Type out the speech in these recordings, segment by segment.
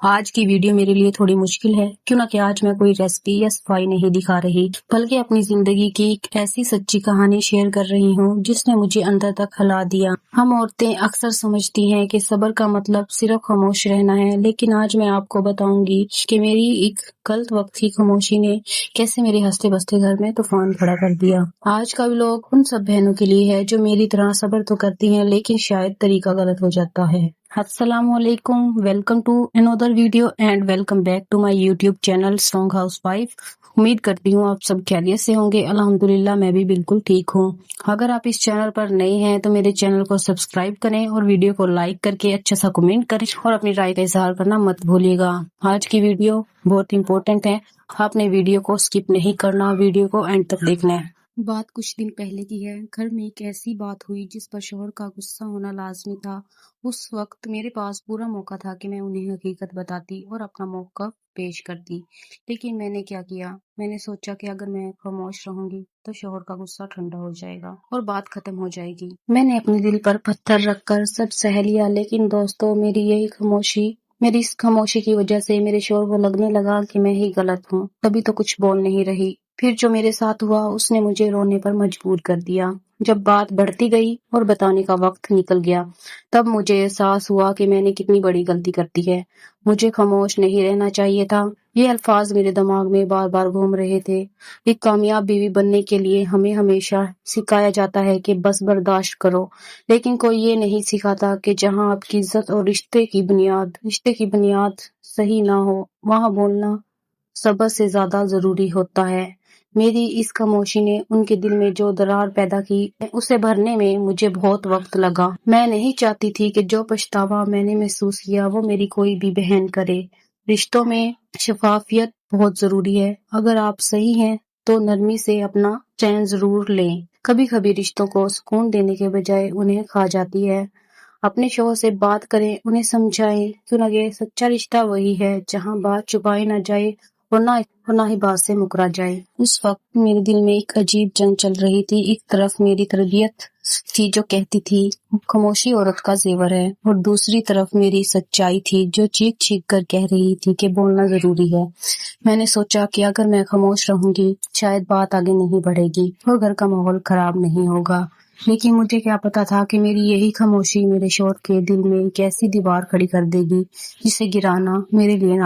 آج کی ویڈیو میرے لیے تھوڑی مشکل ہے، کیوں نہ کہ آج میں کوئی ریسپی یا صفائی نہیں دکھا رہی، بلکہ اپنی زندگی کی ایک ایسی سچی کہانی شیئر کر رہی ہوں جس نے مجھے اندر تک ہلا دیا۔ ہم عورتیں اکثر سمجھتی ہیں کہ صبر کا مطلب صرف خاموش رہنا ہے، لیکن آج میں آپ کو بتاؤں گی کہ میری ایک غلط وقت کی خاموشی نے کیسے میرے ہنستے بستے گھر میں طوفان کھڑا کر دیا۔ آج کا ولاگ ان سب بہنوں کے لیے ہے جو میری طرح صبر تو کرتی ہیں لیکن شاید طریقہ غلط ہو جاتا ہے۔ السلام علیکم، welcome to another video and welcome back to my YouTube channel strong house wife. امید کرتی ہوں آپ سب خیریت سے ہوں گے۔ الحمدللہ میں بھی بالکل ٹھیک ہوں۔ اگر آپ اس چینل پر نئے ہیں تو میرے چینل کو سبسکرائب کریں اور ویڈیو کو لائک کر کے اچھا سا کمنٹ کریں اور اپنی رائے کا اظہار کرنا مت بھولیے گا۔ آج کی ویڈیو بہت امپورٹنٹ ہے، آپ نے ویڈیو کو سکپ نہیں کرنا، ویڈیو کو اینڈ تک دیکھنا ہے۔ بات کچھ دن پہلے کی ہے۔ گھر میں ایک ایسی بات ہوئی جس پر شوہر کا غصہ ہونا لازمی تھا۔ اس وقت میرے پاس پورا موقع تھا کہ میں انہیں حقیقت بتاتی اور اپنا موقف پیش کرتی، لیکن میں نے کیا کیا؟ میں نے سوچا کہ اگر میں خاموش رہوں گی تو شوہر کا غصہ ٹھنڈا ہو جائے گا اور بات ختم ہو جائے گی۔ میں نے اپنے دل پر پتھر رکھ کر سب سہ لیا، لیکن دوستو میری اس خاموشی کی وجہ سے میرے شوہر کو لگنے لگا کہ میں ہی غلط ہوں، تبھی تو کچھ بول نہیں رہی۔ پھر جو میرے ساتھ ہوا اس نے مجھے رونے پر مجبور کر دیا۔ جب بات بڑھتی گئی اور بتانے کا وقت نکل گیا تب مجھے احساس ہوا کہ میں نے کتنی بڑی غلطی کر دی ہے۔ مجھے خاموش نہیں رہنا چاہیے تھا۔ یہ الفاظ میرے دماغ میں بار بار گھوم رہے تھے۔ ایک کامیاب بیوی بننے کے لیے ہمیں ہمیشہ سکھایا جاتا ہے کہ بس برداشت کرو، لیکن کوئی یہ نہیں سکھاتا کہ جہاں آپ کی عزت اور رشتے کی بنیاد صحیح نہ ہو وہاں بولنا صبر سے زیادہ ضروری ہوتا ہے۔ میری اس خاموشی نے ان کے دل میں جو درار پیدا کی اسے بھرنے میں مجھے بہت وقت لگا۔ میں نہیں چاہتی تھی کہ جو پچھتاوا میں نے محسوس کیا وہ میری کوئی بھی بہن کرے۔ رشتوں میں شفافیت بہت ضروری ہے۔ اگر آپ صحیح ہیں تو نرمی سے اپنا چین ضرور لیں۔ کبھی کبھی رشتوں کو سکون دینے کے بجائے انہیں کھا جاتی ہے۔ اپنے شوہر سے بات کریں، انہیں سمجھائیں، کیوں نہ کہ سچا رشتہ وہی ہے جہاں بات چھپائی نہ جائے اور نہ ہی بات سے مکرا جائے۔ اس وقت میرے دل میں ایک عجیب جنگ چل رہی تھی۔ ایک طرف میری تربیت تھی جو کہتی تھی خاموشی عورت کا زیور ہے، اور دوسری طرف میری سچائی تھی جو چیخ چیخ کر کہہ رہی تھی کہ بولنا ضروری ہے۔ میں نے سوچا کہ اگر میں خاموش رہوں گی شاید بات آگے نہیں بڑھے گی اور گھر کا ماحول خراب نہیں ہوگا، لیکن مجھے کیا پتا تھا کہ میری یہی خاموشی میرے شوہر کے دل میں ایک ایسی دیوار کھڑی کر دے گی جسے گرانا میرے لیے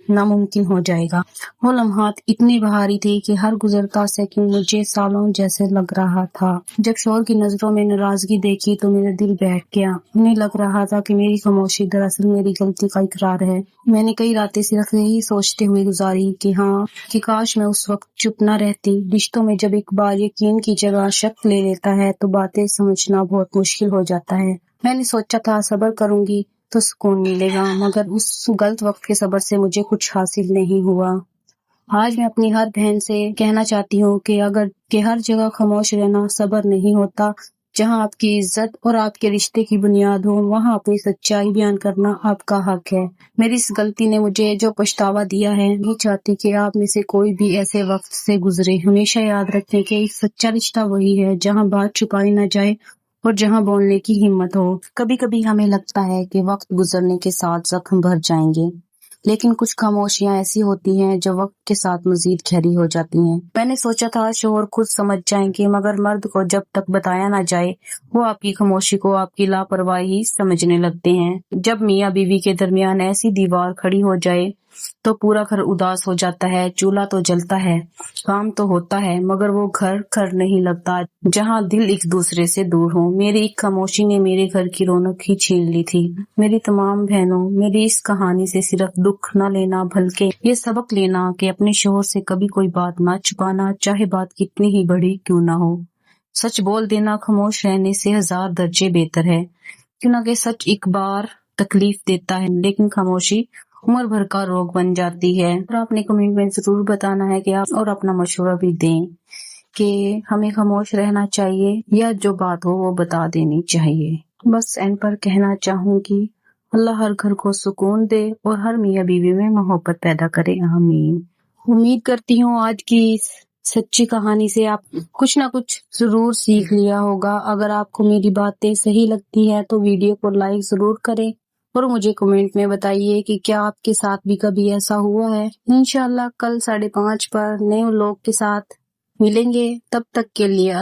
ناممکن ہو جائے گا۔ وہ لمحات اتنی بھاری تھی کہ ہر گزرتا سیکنڈ مجھے سالوں جیسے لگ رہا تھا۔ جب شوہر کی نظروں میں ناراضگی دیکھی تو میرا دل بیٹھ گیا۔ انہیں لگ رہا تھا کہ میری خاموشی دراصل میری غلطی کا اقرار ہے۔ میں نے کئی راتیں صرف یہی سوچتے ہوئے گزاری کہ کاش میں اس وقت چپ نہ رہتی۔ رشتوں میں جب ایک بار یقین کی جگہ شک لے لیتا ہے تو باتیں سمجھنا بہت مشکل ہو جاتا ہے۔ میں نے سوچا تھا صبر کروں گی تو سکون ملے گا، مگر اس غلط وقت کے صبر سے مجھے کچھ حاصل نہیں ہوا۔ آج میں اپنی ہر بہن سے کہنا چاہتی ہوں کہ ہر جگہ خاموش رہنا صبر نہیں ہوتا۔ جہاں آپ کی عزت اور آپ کے رشتے کی بنیاد ہو وہاں اپنی سچائی بیان کرنا آپ کا حق ہے۔ میری اس غلطی نے مجھے جو پچھتاوا دیا ہے، نہیں چاہتی کہ آپ میں سے کوئی بھی ایسے وقت سے گزرے۔ ہمیشہ یاد رکھیں کہ ایک سچا رشتہ وہی ہے جہاں بات چھپائی نہ جائے اور جہاں بولنے کی ہمت ہو۔ کبھی کبھی ہمیں لگتا ہے کہ وقت گزرنے کے ساتھ زخم بھر جائیں گے، لیکن کچھ خاموشیاں ایسی ہوتی ہیں جو وقت کے ساتھ مزید گہری ہو جاتی ہیں۔ میں نے سوچا تھا شوہر خود سمجھ جائیں گے، مگر مرد کو جب تک بتایا نہ جائے وہ آپ کی خاموشی کو آپ کی لاپرواہی سمجھنے لگتے ہیں۔ جب میاں بیوی کے درمیان ایسی دیوار کھڑی ہو جائے تو پورا گھر اداس ہو جاتا ہے۔ چولہا تو جلتا ہے، کام تو ہوتا ہے، مگر وہ گھر نہیں لگتا جہاں دل ایک دوسرے سے دور ہوں۔ میری ایک خاموشی نے میرے گھر کی رونق ہی چھین لی تھی۔ میری تمام بہنوں، میری اس کہانی سے صرف دکھ نہ لینا بلکہ یہ سبق لینا کہ اپنے شوہر سے کبھی کوئی بات نہ چھپانا، چاہے بات کتنی ہی بڑی کیوں نہ ہو۔ سچ بول دینا خاموش رہنے سے 1000 درجے بہتر ہے، کیوں نہ کہ سچ ایک بار تکلیف دیتا ہے لیکن خاموشی عمر بھر کا روگ بن جاتی ہے۔ اور آپ نے کمنٹ میں ضرور بتانا ہے کہ آپ اور اپنا مشورہ بھی دیں کہ ہمیں خاموش رہنا چاہیے یا جو بات ہو وہ بتا دینی چاہیے۔ بس اینڈ پر کہنا چاہوں گی اللہ ہر گھر کو سکون دے اور ہر میاں بیوی میں محبت پیدا کرے، آمین۔ امید کرتی ہوں آج کی سچی کہانی سے آپ کچھ نہ کچھ ضرور سیکھ لیا ہوگا۔ اگر آپ کو میری باتیں صحیح لگتی ہے تو ویڈیو کو لائک ضرور کریں اور مجھے کمنٹ میں بتائیے کہ کیا آپ کے ساتھ بھی کبھی ایسا ہوا ہے۔ انشاءاللہ کل 5:30 پر نئے لوگ کے ساتھ ملیں گے، تب تک کے لیے